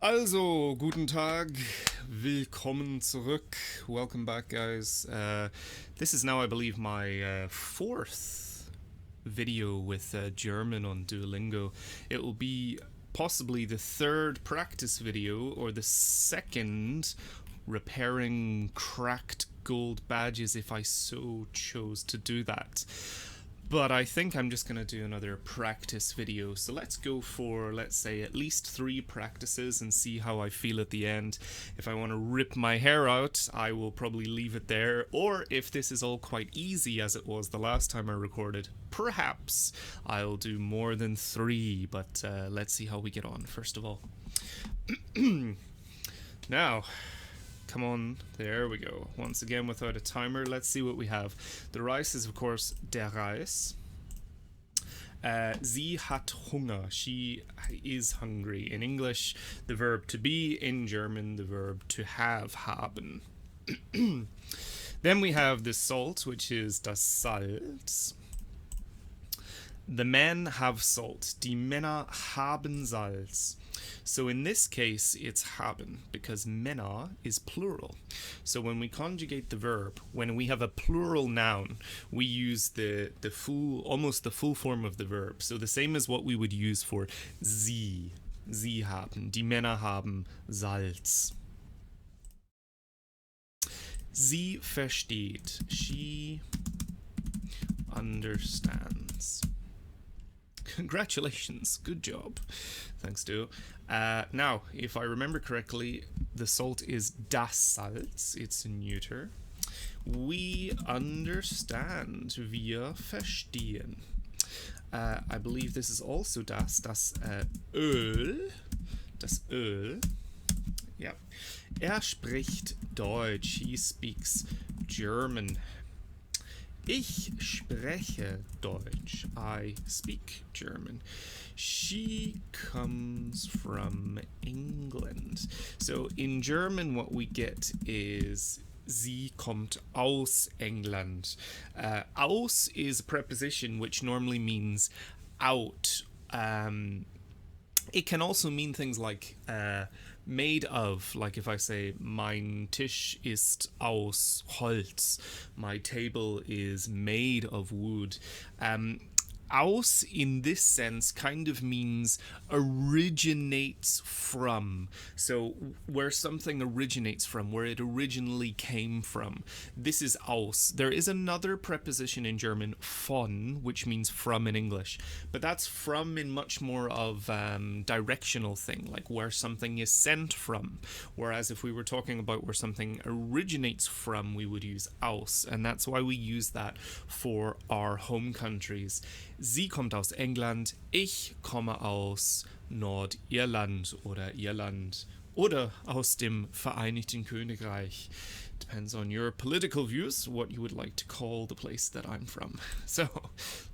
Also, guten Tag, willkommen zurück, welcome back, guys. This is now, I believe, my fourth video with German on Duolingo. It will be possibly the third practice video, or the second repairing cracked gold badges if I so chose to do that. But I think I'm just going to do another practice video. So let's go for, let's say, at least 3 practices and see how I feel at the end. If I want to rip my hair out, I will probably leave it there. Or if this is all quite easy as it was the last time I recorded, perhaps I'll do more than 3. But let's see how we get on, first of all. Now, come on, there we go. Once again, without a timer, let's see what we have. The Reis is, of course, der Reis. Sie hat Hunger. She is hungry. In English, the verb to be. In German, the verb to have, haben. Then we have the salt, which is das Salz. The men have salt. Die Männer haben Salz. So in this case, it's haben, because Männer is plural. So when we conjugate the verb, when we have a plural noun, we use the full, almost the full form of the verb. So the same as what we would use for sie. Sie haben. Die Männer haben Salz. Sie versteht. She understands. Congratulations, good job. Thanks, Duo. Now, if I remember correctly, the salt is das Salz. It's a neuter. We understand. Wir verstehen. I believe this is also das Öl. Das Öl. Yeah. Spricht Deutsch. He speaks German. Ich spreche Deutsch. I speak German. She comes from England. So in German, what we get is sie kommt aus England. Aus is a preposition which normally means out. It can also mean things like made of, like if I say mein Tisch ist aus Holz, my table is made of wood. Aus in this sense kind of means originates from. So where something originates from, where it originally came from. This is aus. There is another preposition in German, von, which means from in English. But that's from in much more of directional thing, like where something is sent from. Whereas if we were talking about where something originates from, we would use aus. And that's why we use that for our home countries. Sie kommt aus England, ich komme aus Nordirland oder Irland oder aus dem Vereinigten Königreich. Depends on your political views, what you would like to call the place that I'm from. So,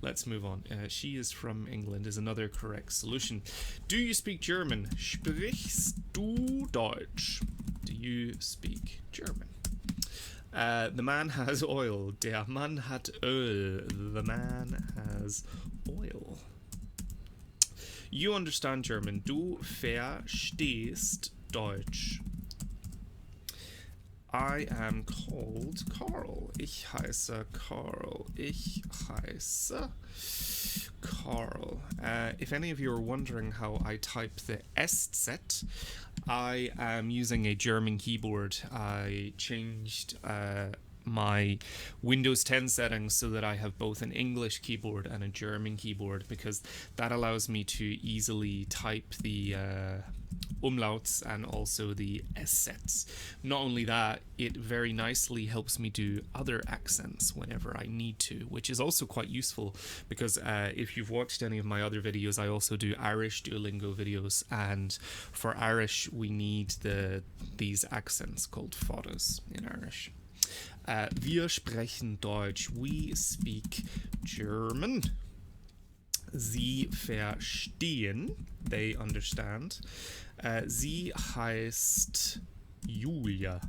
let's move on. She is from England is another correct solution. Do you speak German? Sprichst du Deutsch? Do you speak German? The man has oil. Der Mann hat Öl. The man has oil. You understand German. Du verstehst Deutsch. I am called Carl. Ich heiße Carl. Ich heiße Carl. If any of you are wondering how I type the SZ, I am using a German keyboard. I changed my Windows 10 settings so that I have both an English keyboard and a German keyboard, because that allows me to easily type the umlauts and also the SZs. Not only that, it very nicely helps me do other accents whenever I need to, which is also quite useful because if you've watched any of my other videos, I also do Irish Duolingo videos, and for Irish we need these accents called foddas in Irish. Wir sprechen Deutsch. We speak German. Sie verstehen. They understand. Sie heißt Julia.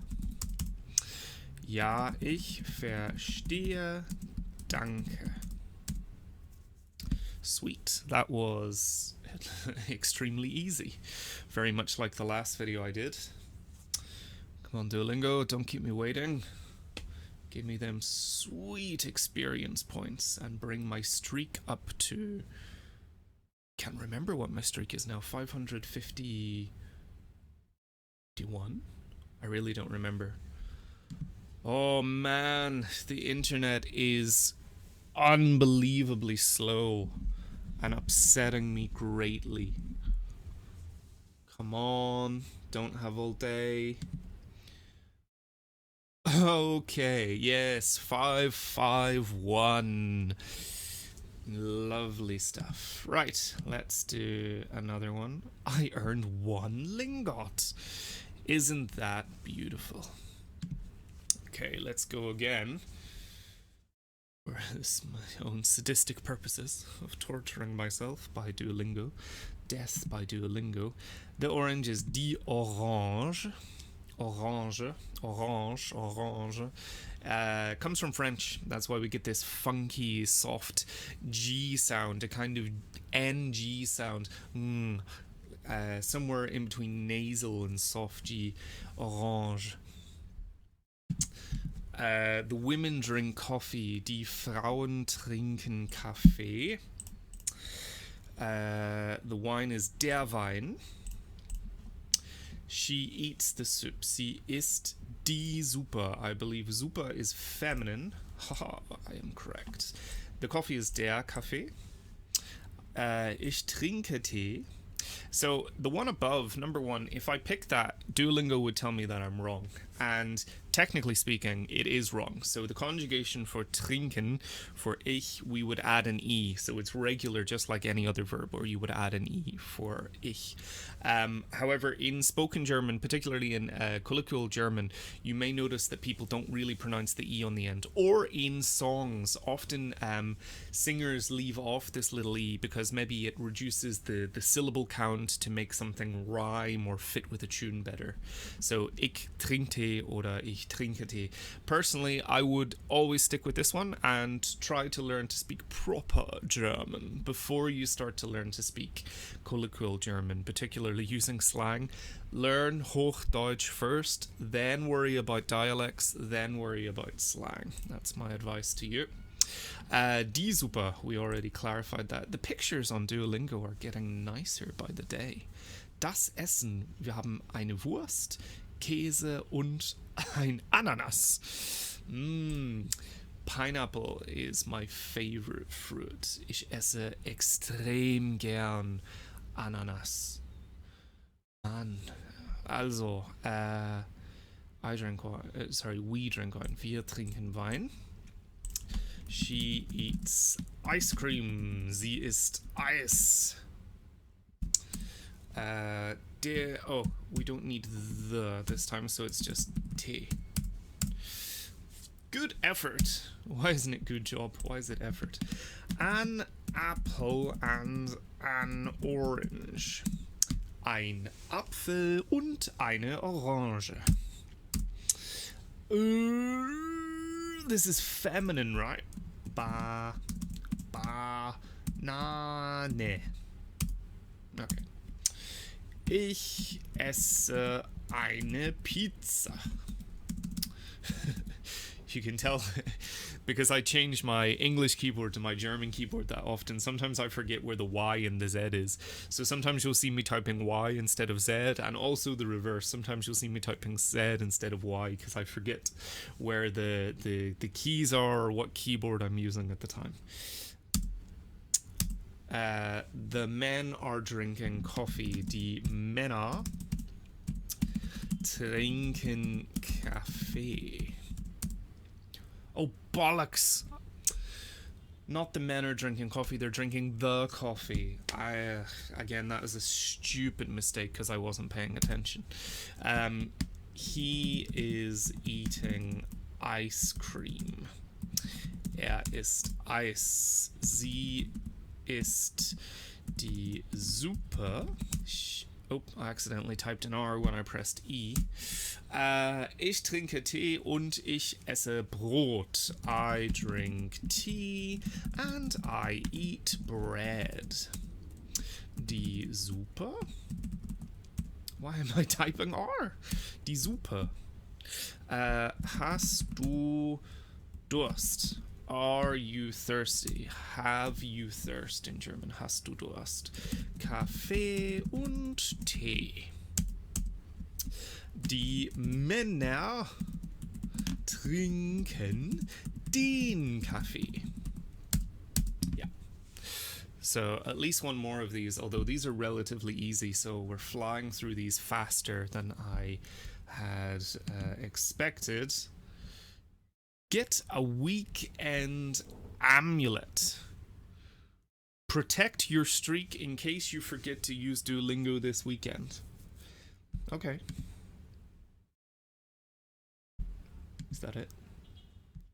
Ja, ich verstehe. Danke. Sweet. That was extremely easy. Very much like the last video I did. Come on, Duolingo, don't keep me waiting. Give me them sweet experience points and bring my streak up to... Can't remember what my streak is now. 551? I really don't remember. Oh man, the internet is unbelievably slow and upsetting me greatly. Come on, don't have all day. Okay, yes, 551. Lovely stuff. Right, let's do another one. I earned 1 lingot. Isn't that beautiful? Okay, let's go again. For this, my own sadistic purposes of torturing myself by Duolingo. Death by Duolingo. The orange is die orange. Orange, orange, orange. Comes from French. That's why we get this funky, soft G sound, a kind of NG sound. Somewhere in between nasal and soft G. Orange. The women drink coffee. Die Frauen trinken Kaffee. The wine is der Wein. She eats the soup. Sie isst die Suppe. I believe Suppe is feminine. Haha, I am correct. The coffee is der Kaffee. Ich trinke Tee. So the one above, number 1, if I pick that, Duolingo would tell me that I'm wrong. And technically speaking, it is wrong. So the conjugation for trinken, for ich, we would add an e. So it's regular, just like any other verb, or you would add an e for ich. However, in spoken German, particularly in colloquial German, you may notice that people don't really pronounce the e on the end. Or in songs, often singers leave off this little e because maybe it reduces the syllable count to make something rhyme or fit with a tune better. So ich trinke Tee oder ich trinke Tee. Personally, I would always stick with this one and try to learn to speak proper German before you start to learn to speak colloquial German, particularly using slang. Learn Hochdeutsch first, then worry about dialects, then worry about slang. That's my advice to you. Die Suppe, we already clarified that. The pictures on Duolingo are getting nicer by the day. Das Essen, wir haben eine Wurst, Käse und ein Ananas. Pineapple is my favorite fruit. Ich esse extrem gern Ananas. Mann. Also, we drink wine. Wir trinken Wein. She eats ice cream. Sie isst Eis. We don't need the this time, so it's just T. Good effort. Why isn't it good job? Why is it effort? An apple and an orange. Ein Apfel und eine Orange. This is feminine, right? Banane. Okay. Ich esse eine Pizza. You can tell because I change my English keyboard to my German keyboard that often. Sometimes I forget where the Y and the Z is. So sometimes you'll see me typing Y instead of Z, and also the reverse. Sometimes you'll see me typing Z instead of Y because I forget where the keys are or what keyboard I'm using at the time. The men are drinking coffee. Die Männer trinken Kaffee. Oh, bollocks! Not the men are drinking coffee, they're drinking the coffee. Again, that was a stupid mistake because I wasn't paying attention. He is eating ice cream. Isst Eis. Sie isst die Suppe. Oh, I accidentally typed an R when I pressed E. Ich trinke Tee und ich esse Brot. I drink tea and I eat bread. Die Suppe? Why am I typing R? Die Suppe. Hast du Durst? Are you thirsty? Have you thirst in German? Hast du Durst? Kaffee und Tee. Die Männer trinken den Kaffee. Yeah. So at least one more of these, although these are relatively easy, so we're flying through these faster than I had expected. Get a weekend amulet. Protect your streak in case you forget to use Duolingo this weekend. Okay. Is that it?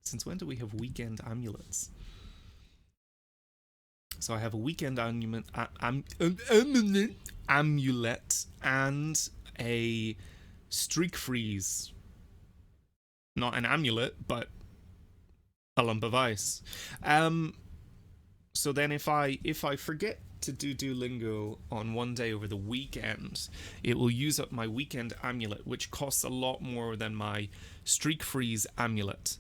Since when do we have weekend amulets? So I have a weekend amulet and a streak freeze. Not an amulet, but a lump of ice. So then if I forget to do Duolingo on one day over the weekend, it will use up my weekend amulet, which costs a lot more than my streak freeze amulet.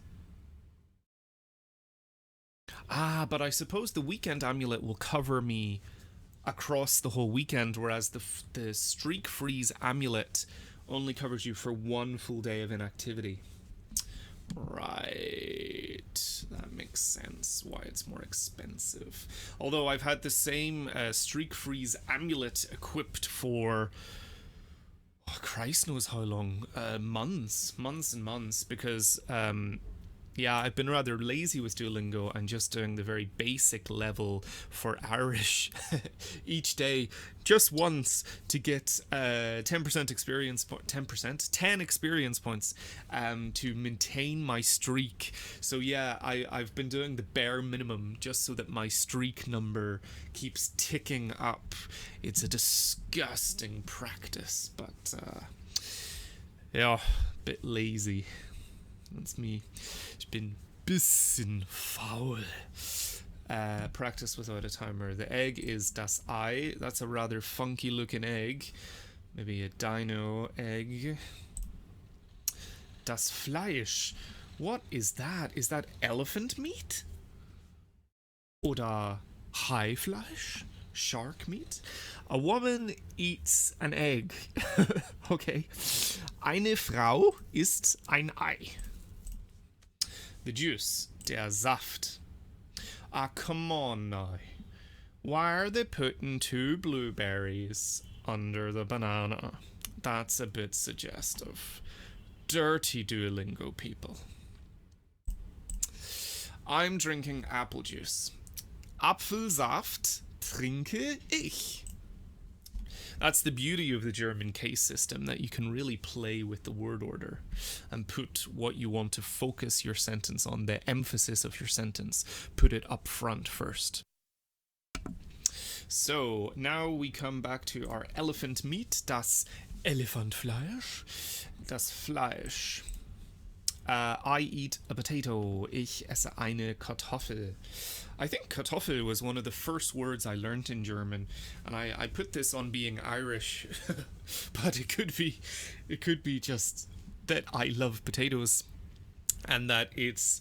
Ah, but I suppose the weekend amulet will cover me across the whole weekend, whereas the streak freeze amulet only covers you for one full day of inactivity. Right, that makes sense why it's more expensive. Although I've had the same streak freeze amulet equipped for Christ knows how long, months and months, because yeah, I've been rather lazy with Duolingo and just doing the very basic level for Irish each day, just once, to get 10% experience 10 experience points to maintain my streak. So yeah, I've been doing the bare minimum just so that my streak number keeps ticking up. It's a disgusting practice, but yeah, a bit lazy. That's me. Ich bin bisschen faul. Practice without a timer. The egg is das Ei. That's a rather funky looking egg. Maybe a dino egg. Das Fleisch. What is that? Is that elephant meat? Oder Haifleisch? Shark meat? A woman eats an egg. Okay. Eine Frau isst ein Ei. The juice, der Saft. Ah, come on now. Why are they putting 2 blueberries under the banana? That's a bit suggestive. Dirty Duolingo people. I'm drinking apple juice. Apfelsaft trinke ich. That's the beauty of the German case system, that you can really play with the word order and put what you want to focus your sentence on, the emphasis of your sentence, put it up front first. So now we come back to our elephant meat, das Elefantfleisch, das Fleisch. I eat a potato. Ich esse eine Kartoffel. I think Kartoffel was one of the first words I learned in German, and I put this on being Irish, but it could be just that I love potatoes, and that it's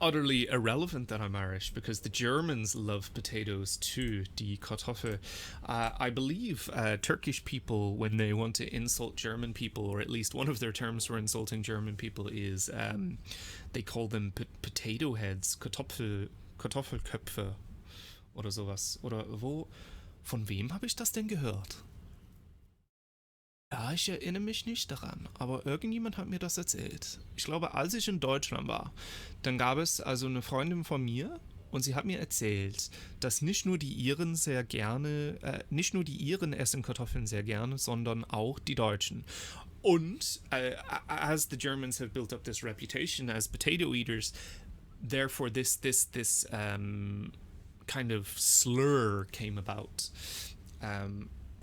utterly irrelevant that I'm Irish, because the Germans love potatoes too, die Kartoffel. I believe Turkish people, when they want to insult German people, or at least one of their terms for insulting German people is, they call them potato heads, Kartoffelköpfe oder sowas. Oder von wem habe ich das denn gehört? Ja, ich erinnere mich nicht daran, aber irgendjemand hat mir das erzählt. Ich glaube, als ich in Deutschland war, dann gab es also eine Freundin von mir, und sie hat mir erzählt, dass nicht nur die Iren essen Kartoffeln sehr gerne, sondern auch die Deutschen. Und as the Germans have built up this reputation as potato eaters, therefore this kind of slur came about.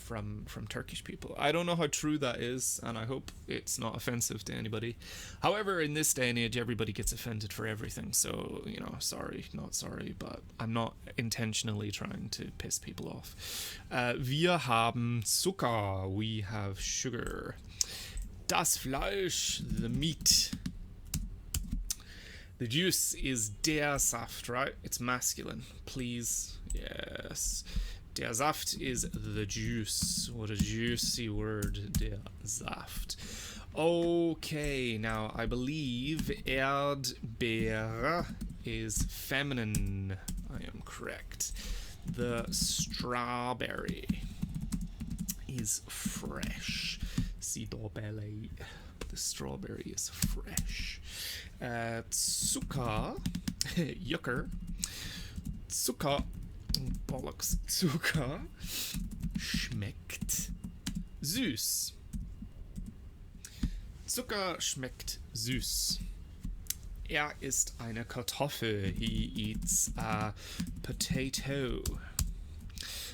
from Turkish people. I don't know how true that is, and I hope it's not offensive to anybody. However, in this day and age, everybody gets offended for everything. So, you know, sorry, not sorry, but I'm not intentionally trying to piss people off. Wir haben Zucker. We have sugar. Das Fleisch, the meat. The juice is der Saft, right? It's masculine. Please. Yes. Der Saft is the juice. What a juicy word. Der Saft. Okay, now I believe Erdbeere is feminine. I am correct. The strawberry is fresh. Sidobele. The strawberry is fresh. Zucker. Yucker. Zucker. Bollocks. Zucker schmeckt süß. Zucker schmeckt süß. Ist eine Kartoffel. He eats a potato.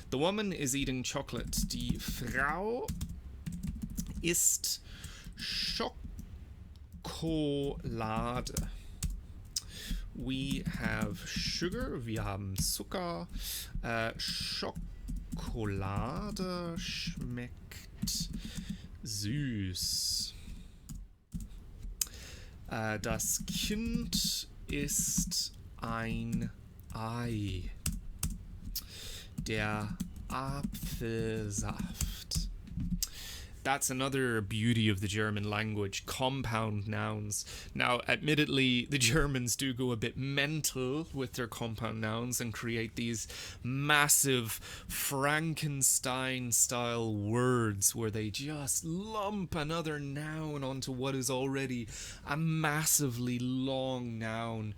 The woman is eating chocolate. Die Frau isst Schokolade. We have sugar. Wir haben Zucker. Schokolade schmeckt süß. Das Kind ist ein Ei. Der Apfelsaft. That's another beauty of the German language, compound nouns. Now, admittedly, the Germans do go a bit mental with their compound nouns and create these massive Frankenstein-style words where they just lump another noun onto what is already a massively long noun.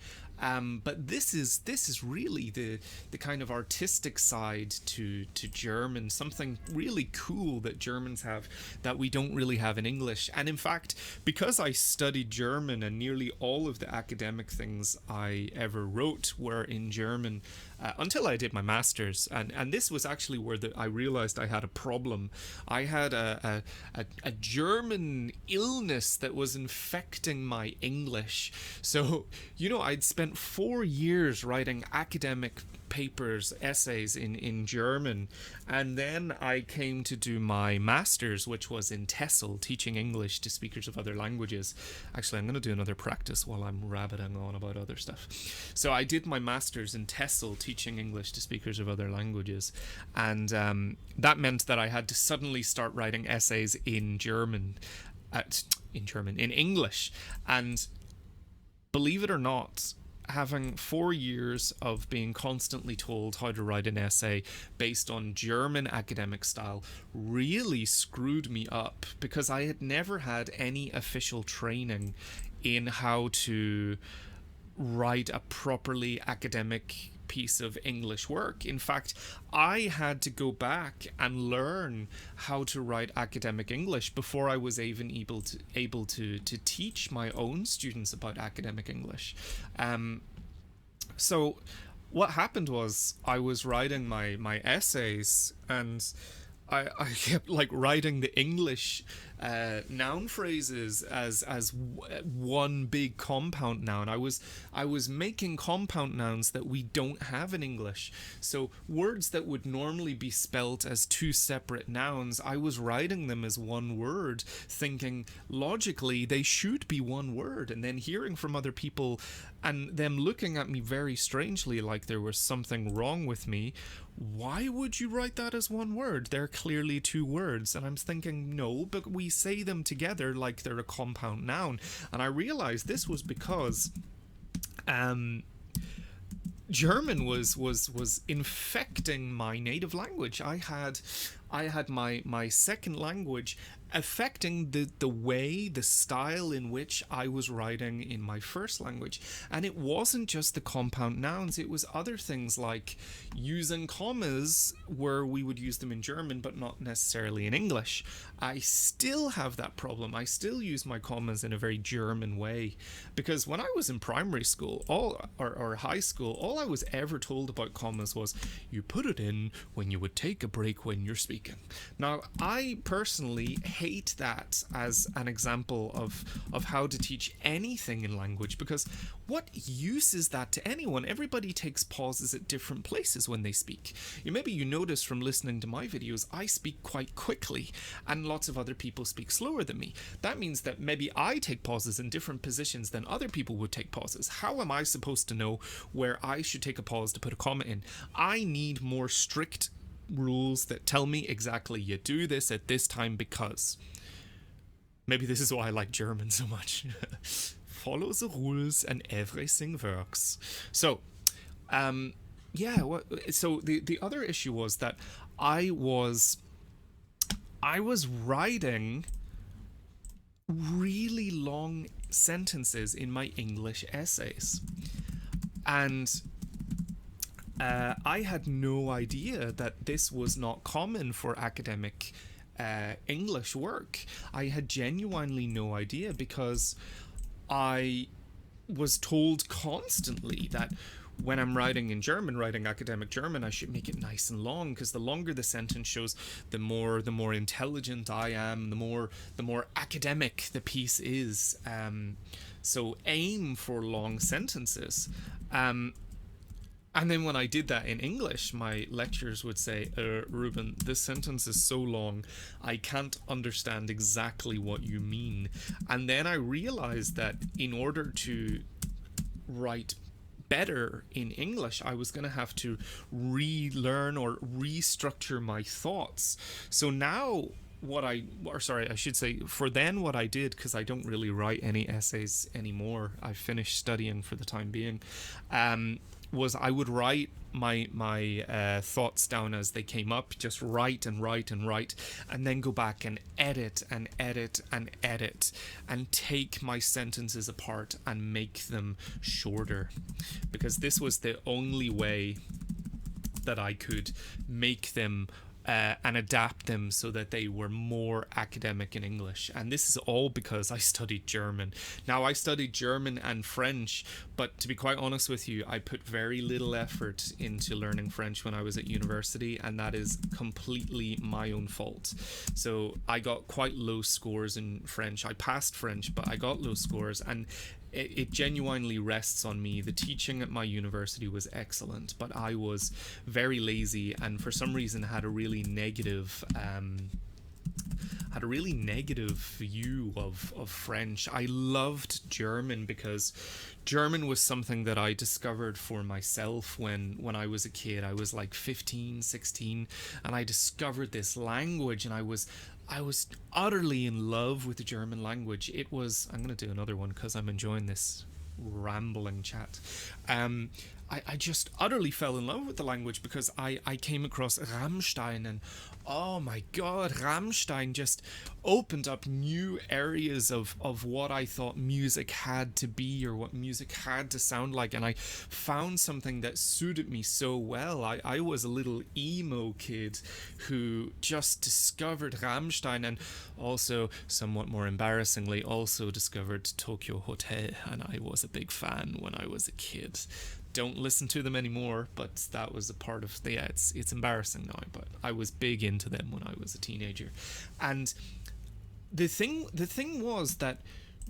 But this is really the kind of artistic side to German, something really cool that Germans have that we don't really have in English. And in fact, because I studied German and nearly all of the academic things I ever wrote were in German, until I did my master's, and this was actually where I realized I had a problem. I had a German illness that was infecting my English. So, you know, I'd spent 4 years writing academic papers, essays in German, and then I came to do my master's, which was in TESOL, teaching English to speakers of other languages. Actually, I'm going to do another practice while I'm rabbiting on about other stuff. So I did my master's in TESOL, teaching English to speakers of other languages, and that meant that I had to suddenly start writing essays in English, and believe it or not, having 4 years of being constantly told how to write an essay based on German academic style really screwed me up, because I had never had any official training in how to write a properly academic piece of English work. In fact, I had to go back and learn how to write academic English before I was even able to teach my own students about academic English. So what happened was I was writing my essays, and I kept like writing the English noun phrases as one big compound noun. I was making compound nouns that we don't have in English. So words that would normally be spelt as two separate nouns, I was writing them as one word, thinking logically they should be one word, and then hearing from other people and them looking at me very strangely like there was something wrong with me. Why would you write that as one word? They're clearly two words. And I'm thinking, no, but we say them together like they're a compound noun. And I realized this was because German was infecting my native language. I had my second language affecting the way, the style in which I was writing in my first language. And it wasn't just the compound nouns, it was other things like using commas where we would use them in German but not necessarily in English. I still have that problem. I still use my commas in a very German way, because when I was in primary school or high school, all I was ever told about commas was you put it in when you would take a break when you're speaking. speaking. Now, I personally hate that as an example of how to teach anything in language, because what use is that to anyone? Everybody takes pauses at different places when they speak. Maybe you notice from listening to my videos, I speak quite quickly and lots of other people speak slower than me. That means that maybe I take pauses in different positions than other people would take pauses. How am I supposed to know where I should take a pause to put a comma in? I need more strict rules that tell me exactly you do this at this time because. Maybe this is why I like German so much. Follow the rules and everything works. So, so the other issue was that I was writing really long sentences in my English essays, and I had no idea that this was not common for academic English work. I had genuinely no idea, because I was told constantly that when I'm writing in German, writing academic German, I should make it nice and long, because the longer the sentence shows, the more intelligent I am, the more academic the piece is. So aim for long sentences. And then when I did that in English, my lecturers would say, Ruben, this sentence is so long, I can't understand exactly what you mean. And then I realized that in order to write better in English, I was going to have to relearn or restructure my thoughts. So now what I should say, for then what I did, because I don't really write any essays anymore, I finished studying for the time being, was I would write my thoughts down as they came up, just write and write and write, and then go back and edit and edit and edit, and take my sentences apart and make them shorter, because this was the only way that I could make them and adapt them so that they were more academic in English. And this is all because I studied German. Now, I studied German and French, but to be quite honest with you, I put very little effort into learning French when I was at university, and that is completely my own fault. So I got quite low scores in French. I passed French, but I got low scores, and it genuinely rests on me. The teaching at my university was excellent, but I was very lazy, and for some reason had a really negative view of French. I loved German because German was something that I discovered for myself when I was a kid. I was like 15, 16, and I discovered this language, and I was utterly in love with the German language. I'm going to do another one because I'm enjoying this rambling chat. I just utterly fell in love with the language because I came across Rammstein, and oh my god, Rammstein just opened up new areas of what I thought music had to be, or what music had to sound like, and I found something that suited me so well. I was a little emo kid who just discovered Rammstein, and also, somewhat more embarrassingly, also discovered Tokyo Hotel, and I was a big fan when I was a kid. Don't listen to them anymore, but that was a part of it's embarrassing now, but I was big into them when I was a teenager. And the thing was that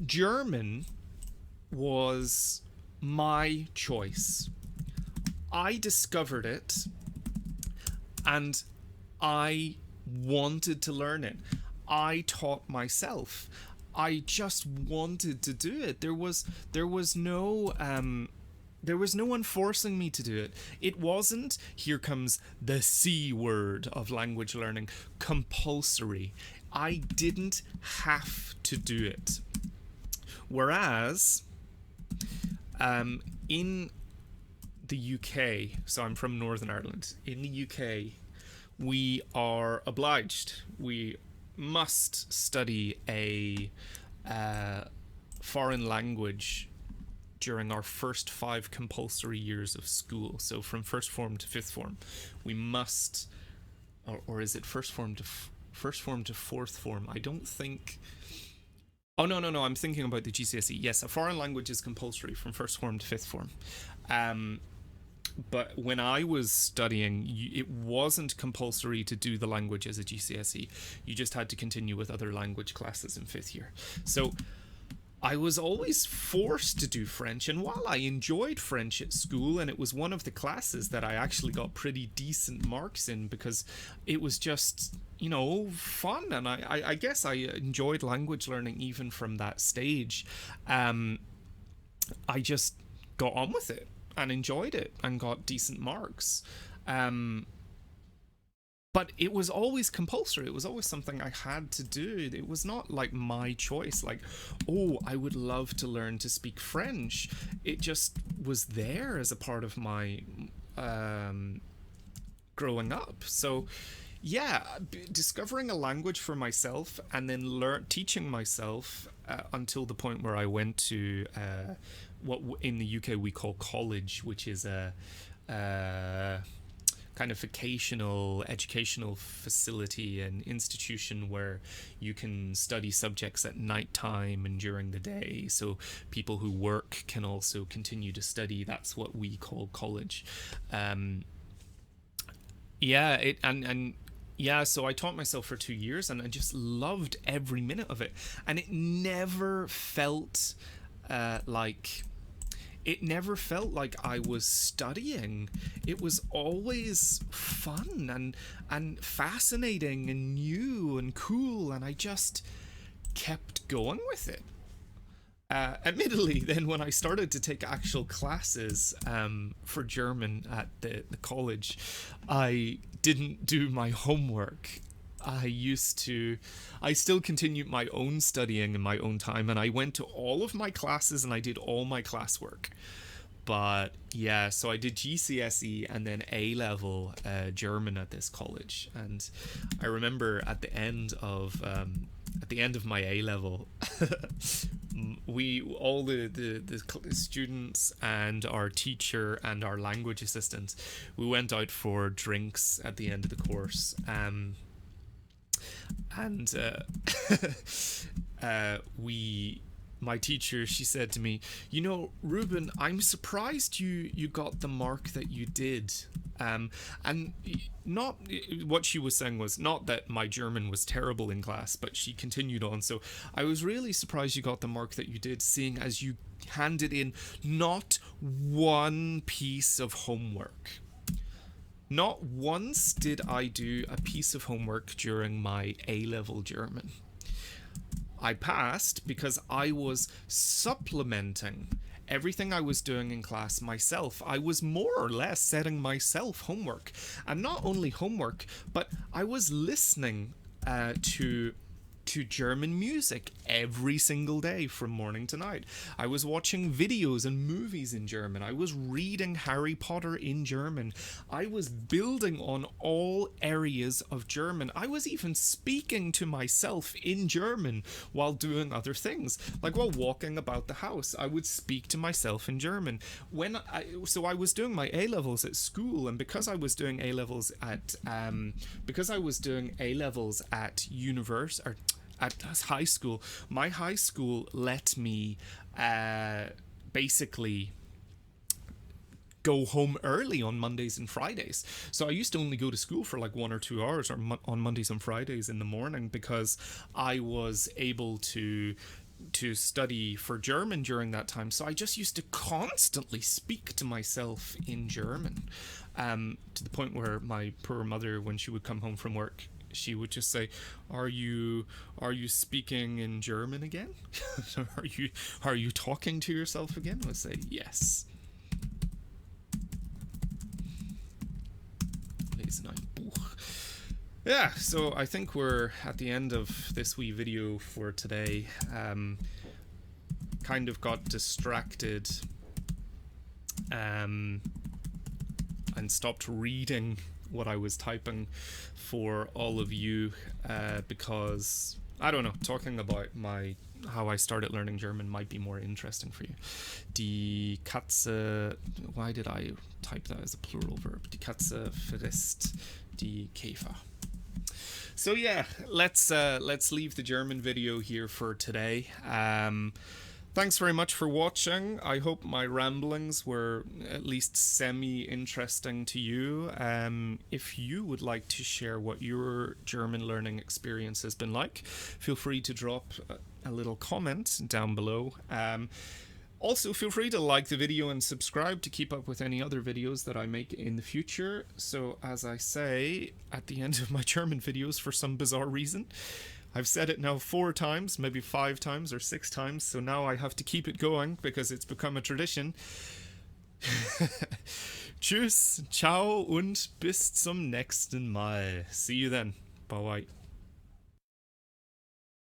German was my choice. I discovered it, and I wanted to learn it. I taught myself. I just wanted to do it. There was no one forcing me to do it. It wasn't, here comes the C word of language learning, compulsory. I didn't have to do it. Whereas, in the UK, so I'm from Northern Ireland, in the UK, we are obliged, we must study a foreign language during our first 5 compulsory years of school. So from first form to fifth form, we must, or is it first form to fourth form? I don't think. Oh no, I'm thinking about the GCSE. Yes, a foreign language is compulsory from first form to fifth form. But when I was studying, it wasn't compulsory to do the language as a GCSE. You just had to continue with other language classes in fifth year. So I was always forced to do French, and while I enjoyed French at school, and it was one of the classes that I actually got pretty decent marks in because it was just, fun, and I guess I enjoyed language learning even from that stage. I just got on with it and enjoyed it and got decent marks. But it was always compulsory. It was always something I had to do. It was not like my choice, like, oh, I would love to learn to speak French. It just was there as a part of my growing up. So yeah, discovering a language for myself and then teaching myself until the point where I went to what in the UK we call college, which is a kind of vocational educational facility and institution where you can study subjects at night time and during the day, so people who work can also continue to study. That's what we call college. So I taught myself for 2 years and I just loved every minute of it, and it never felt like I was studying. It was always fun and fascinating and new and cool, and I just kept going with it. Admittedly, then when I started to take actual classes for German at the college, I didn't do my homework. I still continued my own studying in my own time, and I went to all of my classes and I did all my classwork. But yeah, so I did GCSE and then A level German at this college, and I remember at the end of my A level, all the students and our teacher and our language assistant, we went out for drinks at the end of the course. My teacher, she said to me, Ruben, I'm surprised you got the mark that you did. And not what she was saying was not that my German was terrible in class, but she continued on. So I was really surprised you got the mark that you did, seeing as you handed in not one piece of homework. Not once did I do a piece of homework during my A-level German. I passed because I was supplementing everything I was doing in class myself. I was more or less setting myself homework. And not only homework, but I was listening to German music every single day from morning to night. I was watching videos and movies in German. I was reading Harry Potter in German. I was building on all areas of German. I was even speaking to myself in German while doing other things. Like while walking about the house, I would speak to myself in German. So I was doing my A-levels at school, and because I was doing A-levels at university, or at high school, my high school let me basically go home early on Mondays and Fridays. So I used to only go to school for like 1 or 2 hours on Mondays and Fridays in the morning, because I was able to study for German during that time. So I just used to constantly speak to myself in German, to the point where my poor mother, when she would come home from work, she would just say, are you speaking in German again? are you talking to yourself again? I would say yes. Lesen ein Buch. Yeah, so I think we're at the end of this wee video for today. Kind of got distracted and stopped reading what I was typing for all of you, because I don't know, talking about how I started learning German might be more interesting for you. Die Katze, why did I type that as a plural verb? Die Katze frisst die Käfer. So yeah, let's leave the German video here for today. Thanks very much for watching. I hope my ramblings were at least semi-interesting to you. If you would like to share what your German learning experience has been like, feel free to drop a little comment down below. Also, feel free to like the video and subscribe to keep up with any other videos that I make in the future. So, as I say at the end of my German videos, for some bizarre reason, I've said it now 4 times, maybe 5 times or 6 times, so now I have to keep it going because it's become a tradition. Tschüss, ciao und bis zum nächsten Mal. See you then. Bye bye.